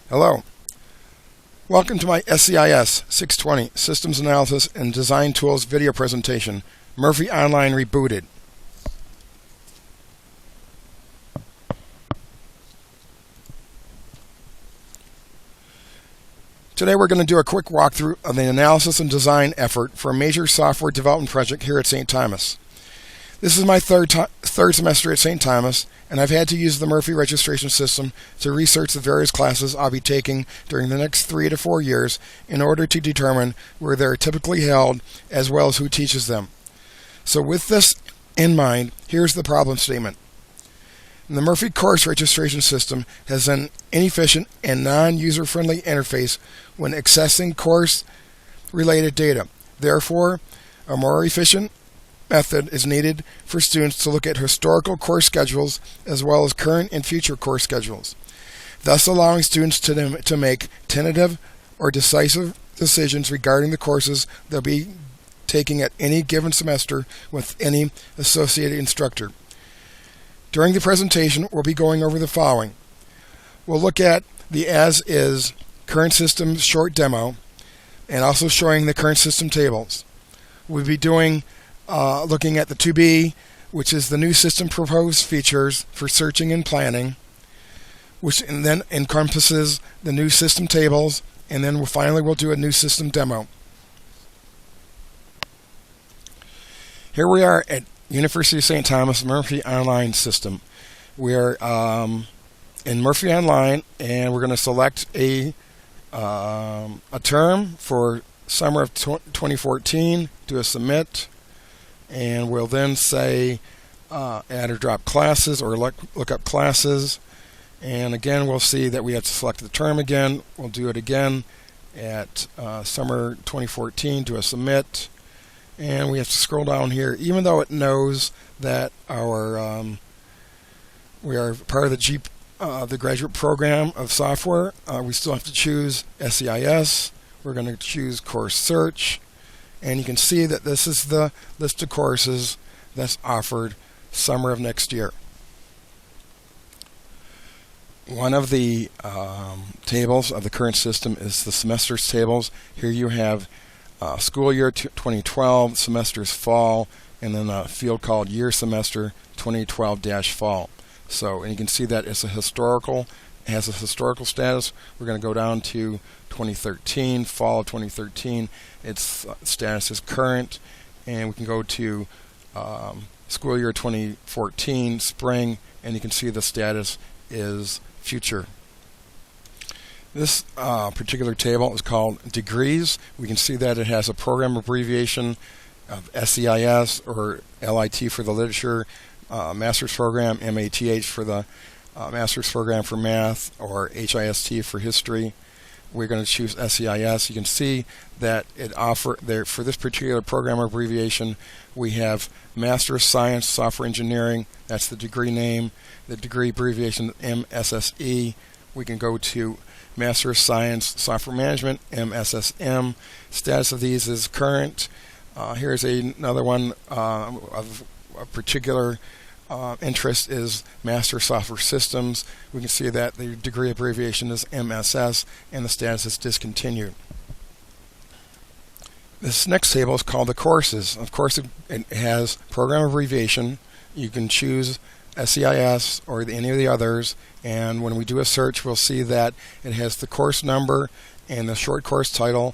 Hello. Welcome to my SCIS 620 Systems Analysis and Design Tools video presentation, Murphy Online Rebooted. Today we're going to do a quick walkthrough of the analysis and design effort for a major software development project here at St. Thomas. This is my third semester at St. Thomas, and I've had to use the Murphy registration system to research the various classes I'll be taking during the next 3 to 4 years in order to determine where they're typically held as well as who teaches them. So with this in mind, here's the problem statement. The Murphy course registration system has an inefficient and non-user-friendly interface when accessing course-related data. Therefore, a more efficient method is needed for students to look at historical course schedules as well as current and future course schedules, thus allowing students to make tentative or decisive decisions regarding the courses they'll be taking at any given semester with any associated instructor. During the presentation, we'll be going over the following. We'll look at the as-is current system short demo and also showing the current system tables. We'll be looking at the to-be, which is the new system proposed features for searching and planning, which then encompasses the new system tables, and then we'll do a new system demo. Here we are at University of St. Thomas Murphy Online System. We are in Murphy Online, and we're going to select a term for summer of 2014, do a submit, and we'll then say add or drop classes or look up classes. And again, we'll see that we have to select the term again. We'll do it again at summer 2014, do a submit. And we have to scroll down here. Even though it knows that we are part of the graduate program of software, we still have to choose SCIS. We're going to choose course search. And you can see that this is the list of courses that's offered summer of next year. One of the tables of the current system is the semesters tables. Here you have school year 2012, semesters fall, and then a field called year semester 2012-fall. So, and you can see that it has a historical status. We're going to go down to 2013, fall of 2013. Its status is current, and we can go to school year 2014, spring, and you can see the status is future. This particular table is called degrees. We can see that it has a program abbreviation of SCIS or LIT for the literature, master's program, MATH for the master's program for math, or HIST for history. We're going to choose SCIS. You can see that it for this particular program abbreviation, we have Master of Science Software Engineering. That's the degree name. The degree abbreviation MSSE. We can go to Master of Science Software Management, MSSM. Status of these is current. Here's another one of a particular interest is Master of Software Systems. We can see that the degree abbreviation is MSS and the status is discontinued. This next table is called the courses. Of course, it has program abbreviation. You can choose SCIS or any of the others, and when we do a search, we'll see that it has the course number and the short course title,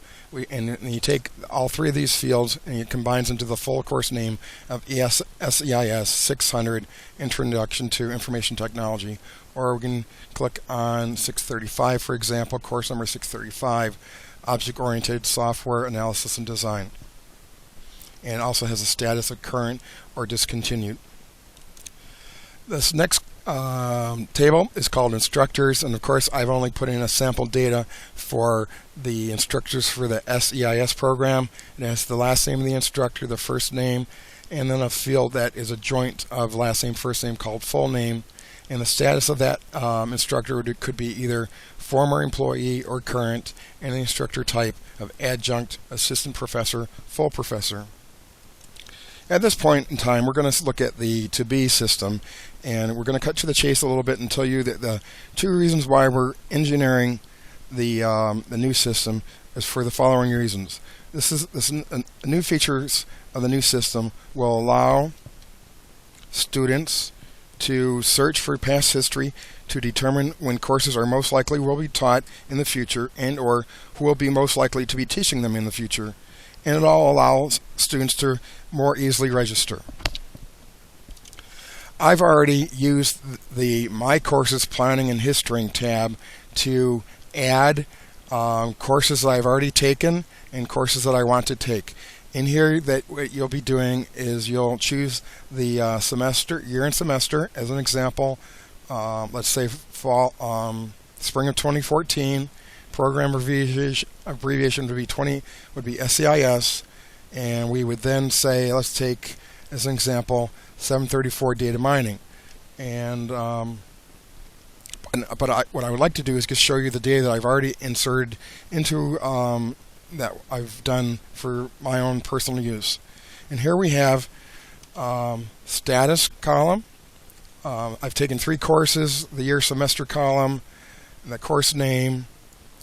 and you take all three of these fields and it combines into the full course name of SCIS 600 Introduction to Information Technology. Or we can click on 635, for example, course number 635, Object-Oriented Software Analysis and Design. And it also has a status of current or discontinued. This next table is called instructors, and of course I've only put in a sample data for the instructors for the SEIS program. It has the last name of the instructor, the first name, and then a field that is a joint of last name, first name called full name. And the status of that instructor could be either former employee or current, and the instructor type of adjunct, assistant professor, full professor. At this point in time, we're going to look at the to-be system, and we're going to cut to the chase a little bit and tell you that the two reasons why we're engineering the new system is for the following reasons. New features of the new system will allow students to search for past history to determine when courses are most likely will be taught in the future and or who will be most likely to be teaching them in the future. And it all allows students to more easily register. I've already used the My Courses Planning and History tab to add courses that I've already taken and courses that I want to take. In here, that what you'll be doing is you'll choose the semester, year and semester. As an example, let's say fall, spring of 2014. Program abbreviation would be SCIS, and we would then say, let's take as an example 734 data mining. What I would like to do is just show you the data that I've already inserted into that I've done for my own personal use. And here we have status column. I've taken 3 courses, the year semester column, the course name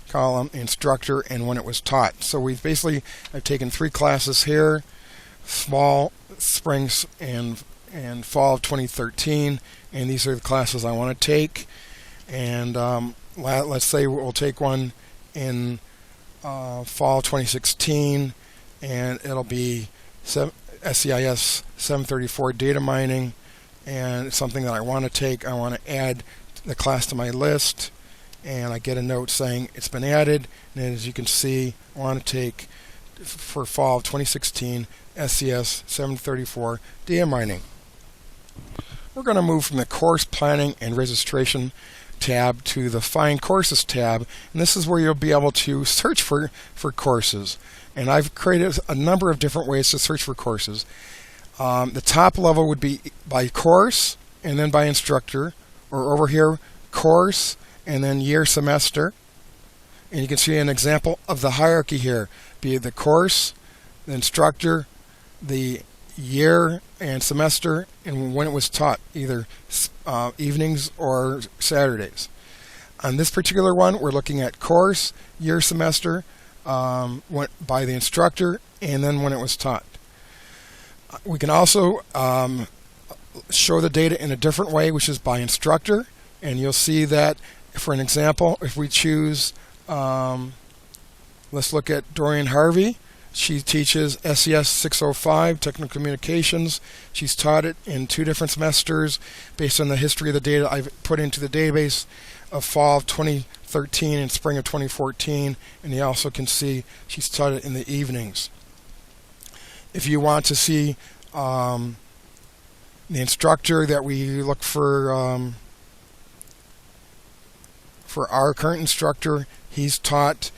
column, instructor, and when it was taught. So I've taken 3 classes here, fall, spring, and fall of 2013, and these are the classes I want to take. And let's say we'll take one in fall 2016, and it'll be SCIS 734 data mining, and it's something that I want to take. I want to add the class to my list, and I get a note saying it's been added. And as you can see, I want to take for fall of 2016 SCS 734 data mining. We're going to move from the course planning and registration tab to the Find Courses tab, and this is where you'll be able to search for courses. And I've created a number of different ways to search for courses. The top level would be by course and then by instructor, or over here course and then year semester. And you can see an example of the hierarchy here, be it the course, the instructor, the year and semester, and when it was taught, either evenings or Saturdays. On this particular one, we're looking at course, year, semester, by the instructor, and then when it was taught. We can also show the data in a different way, which is by instructor, and you'll see that, for an example, if we choose, let's look at Dorian Harvey. She teaches SES 605, Technical Communications. She's taught it in 2 different semesters based on the history of the data I've put into the database of fall of 2013 and spring of 2014. And you also can see she's taught it in the evenings. If you want to see the instructor that we look for our current instructor, he's taught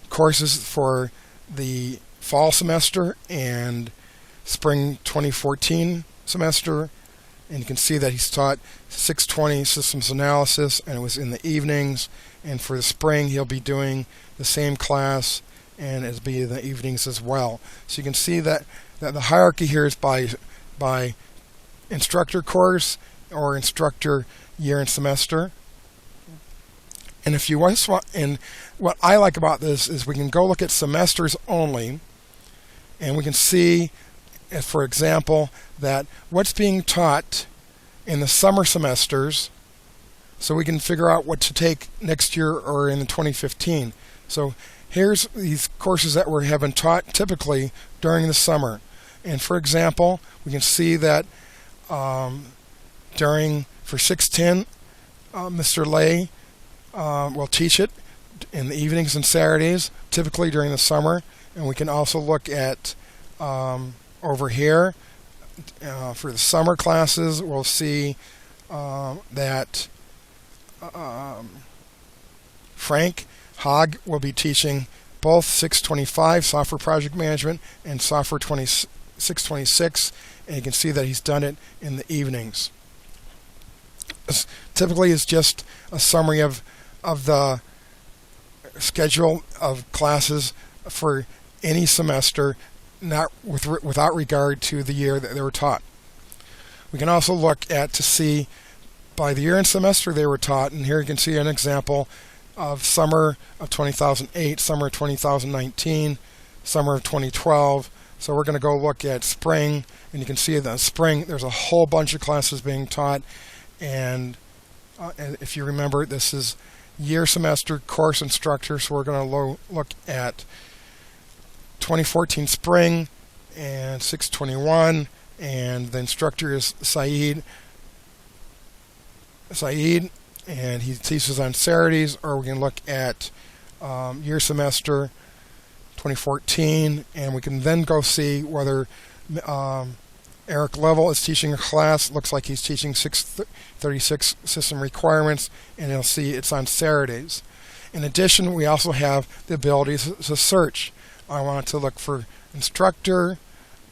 courses for the fall semester and spring 2014 semester, and you can see that he's taught 620 systems analysis, and it was in the evenings. And for the spring, he'll be doing the same class, and it'll be in the evenings as well. So you can see that the hierarchy here is by instructor course or instructor year and semester. And if you want, and what I like about this is we can go look at semesters only, and we can see, for example, that what's being taught in the summer semesters, so we can figure out what to take next year or in 2015. So here's these courses that have been taught typically during the summer. And for example, we can see that for 610, Mr. Lay will teach it in the evenings and Saturdays, typically during the summer. And we can also look at over here for the summer classes. We'll see that Frank Hogg will be teaching both 625 software project management and software 626, and you can see that he's done it in the evenings. This typically is just a summary of the schedule of classes for any semester, not without regard to the year that they were taught. We can also look at to see by the year and semester they were taught, and here you can see an example of summer of 2008, summer of 2019, summer of 2012. So we're going to go look at spring, and you can see that spring there's a whole bunch of classes being taught, and if you remember, this is year, semester, course, instructor. So we're going to look at 2014 spring and 621, and the instructor is Saeed, and he teaches on Saturdays. Or we can look at year, semester 2014, and we can then go see whether Eric Level is teaching a class. Looks like he's teaching 636 system requirements, and you'll see it's on Saturdays. In addition, we also have the ability to search. I want to look for instructor,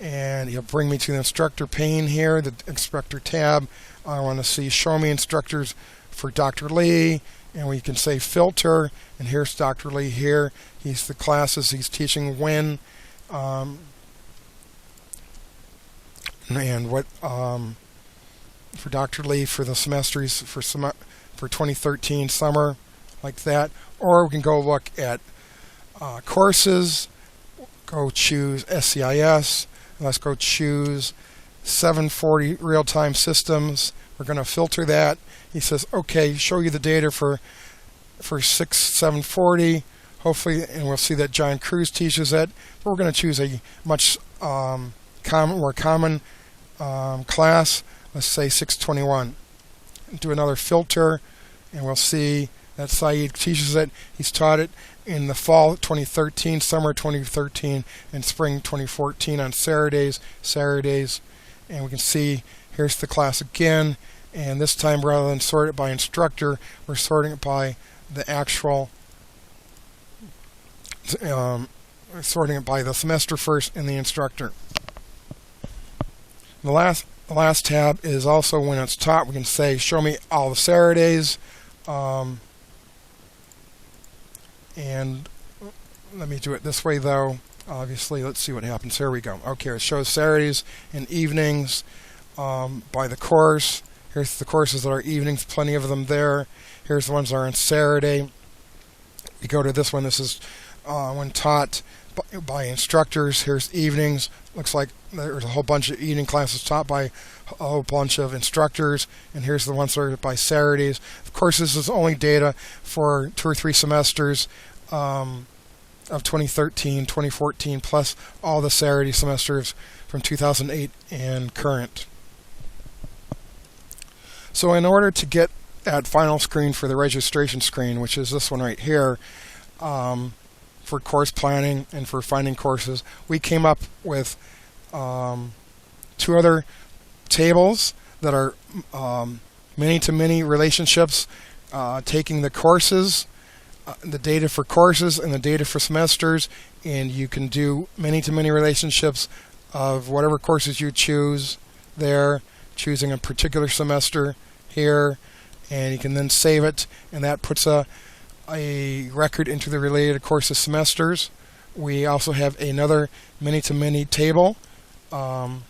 and he'll bring me to the instructor pane here, the instructor tab. I want to see show me instructors for Dr. Lee, and we can say filter, and here's Dr. Lee here. He's the classes he's teaching when, and what for Dr. Lee for the semesters for 2013 summer, like that. Or we can go look at courses, go choose SCIS, and let's go choose 740 real-time systems. We're going to filter that. He says, okay, show you the data for 740, hopefully, and we'll see that John Cruz teaches it. But we're going to choose a much more common class. Let's say 621. Do another filter, and we'll see that Saeed teaches it. He's taught it in the fall 2013, summer 2013, and spring 2014 on Saturdays. And we can see here's the class again. And this time, rather than sort it by instructor, we're sorting it by the actual, sorting it by the semester first and the instructor. The last tab is also when it's taught. We can say, show me all the Saturdays. And let me do it this way, though. Obviously, let's see what happens. Here we go. Okay, it shows Saturdays and evenings by the course. Here's the courses that are evenings, plenty of them there. Here's the ones that are on Saturday. We go to this one. This is when taught by instructors. Here's evenings. Looks like there's a whole bunch of evening classes taught by a whole bunch of instructors. And here's the ones that are by Saturdays. Of course, this is only data for 2 or 3 semesters of 2013, 2014, plus all the Saturday semesters from 2008 and current. So in order to get that final screen for the registration screen, which is this one right here, for course planning and for finding courses, we came up with 2 other tables that are many-to-many relationships, taking the courses, the data for courses and the data for semesters, and you can do many-to-many relationships of whatever courses you choose there, choosing a particular semester here, and you can then save it, and that puts a record into the related courses semesters. We also have another many-to-many table called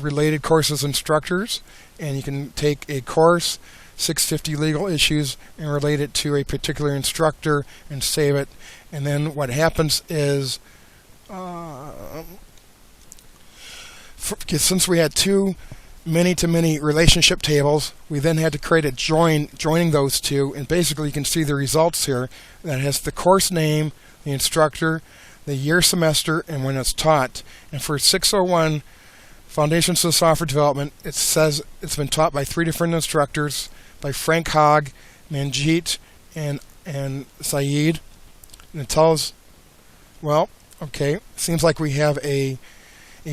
Related Courses Instructors, and you can take a course, 650 legal issues, and relate it to a particular instructor and save it. And then what happens is, since we had 2 many-to-many relationship tables, we then had to create a joining those 2, and basically you can see the results here. That has the course name, the instructor, the year, semester, and when it's taught. And for 601 Foundations of Software Development, it says it's been taught by 3 different instructors, by Frank Hogg, Manjeet, and Saeed. And it tells, well, okay, seems like we have a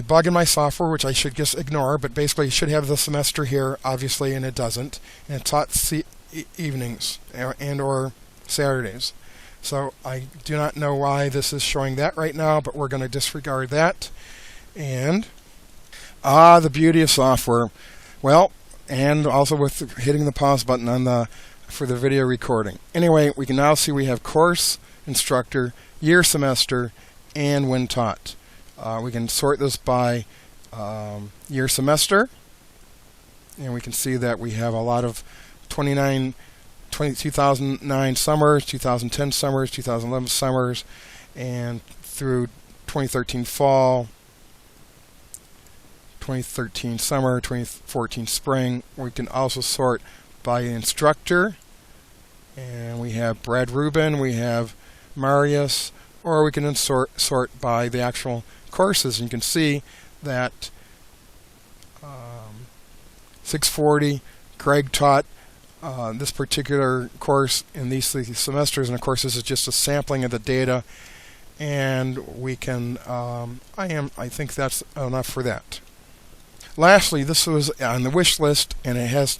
bug in my software, which I should just ignore, but basically it should have the semester here, obviously, and it doesn't. And it's taught evenings and or Saturdays. So I do not know why this is showing that right now, but we're going to disregard that. And the beauty of software. Well, and also with hitting the pause button on for the video recording. Anyway, we can now see we have course, instructor, year, semester, and when taught. We can sort this by year, semester, and we can see that we have a lot of 29 2009 summers, 2010 summers, 2011 summers, and through 2013 fall, 2013 summer, 2014 spring. We can also sort by instructor, and we have Brad Rubin, we have Marius, or we can then sort by the actual courses. And you can see that 640, Greg taught this particular course in these 3 semesters, and of course this is just a sampling of the data, and we can I think that's enough for that. Lastly, this was on the wish list, and it has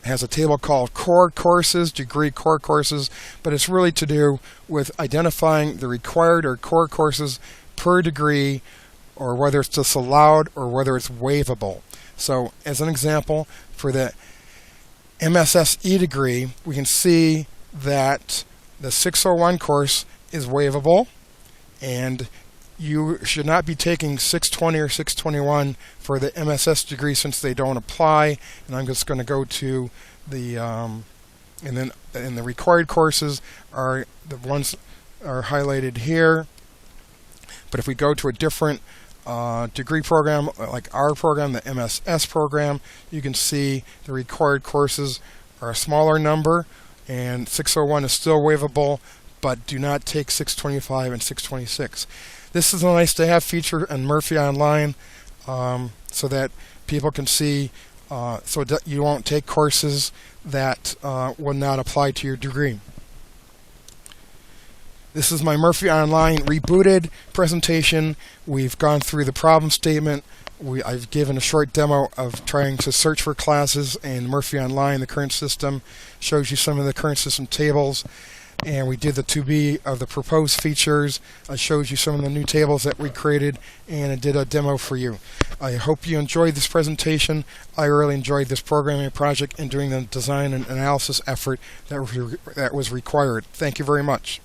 has a table called core courses, degree core courses, but it's really to do with identifying the required or core courses per degree, or whether it's just allowed or whether it's waivable. So as an example, for the MSSE degree, we can see that the 601 course is waivable, and you should not be taking 620 or 621 for the MSS degree since they don't apply. And I'm just going to go to the and the required courses are the ones are highlighted here. But if we go to a different degree program like our program, the MSS program, you can see the required courses are a smaller number, and 601 is still waivable, but do not take 625 and 626. This is a nice to have feature in Murphy Online, so that people can see, so that you won't take courses that will not apply to your degree. This is my Murphy Online Rebooted presentation. We've gone through the problem statement. I've given a short demo of trying to search for classes in Murphy Online. The current system shows you some of the current system tables. And we did the to-be of the proposed features. I showed you some of the new tables that we created, and I did a demo for you. I hope you enjoyed this presentation. I really enjoyed this programming project and doing the design and analysis effort that was required. Thank you very much.